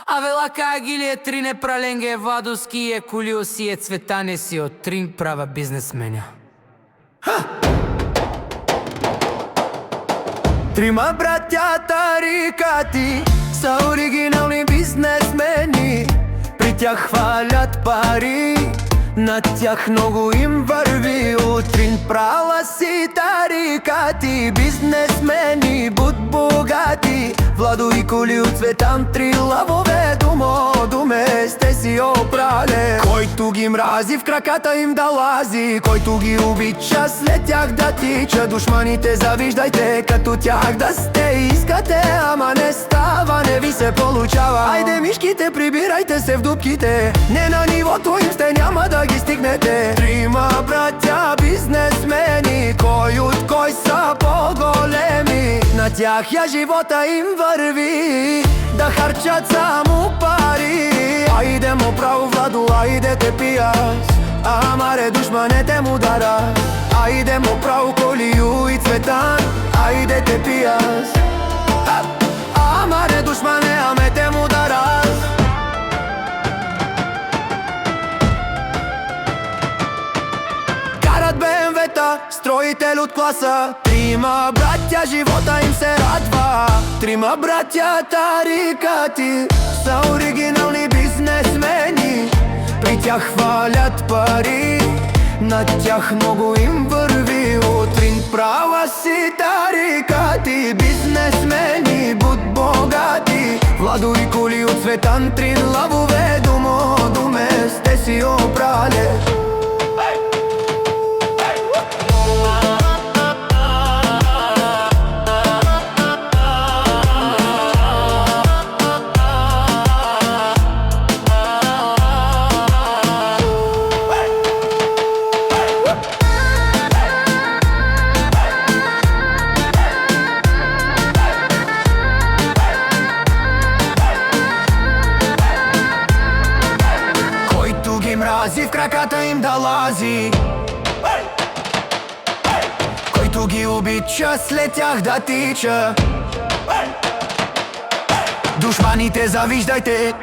Avela кагиле трине праленге вадоски е кулио си е цветане си от трин права бизнесменя. Трима братя тарикати са оригинални бизнесмени. При тях хвалят пари, над тях много им върви. Утрин права си тарикати, бизнесмени, будь богати. Владо и коли от Цветан, три лавове до месте си опрале. Който ги мрази, в краката им да лази, който ги обича, след тях да тича. Душманите завиждайте, като тях да сте. Искате, ама не става, не ви се получава. Айде мишките, прибирайте се в дупките, не на нивото им сте, няма да ги стигнете. Трима братя бизнесмени, кой от кой са по-големи. На тях я живота им върви, да харчат само пари. Айде му право, Владо, айде те пияс, амаре душманете му дара. Айде му право, Колию и Цветан, айде те пияс, амаре душмане, амете му дара. Карат БМВ-та, строител от класа. Трима братя, живота им се радва. Трима братя тарикати са оригинални бизнесмени. При тях хвалят пари, над тях много им върви. Утрин права си тарикати, бизнесмени, будь богати. Владо и коли от Цветан, трин лавове до месте си опрале. В краката им да лази, който ги обича, след тях да тича. Душманите завиждайте,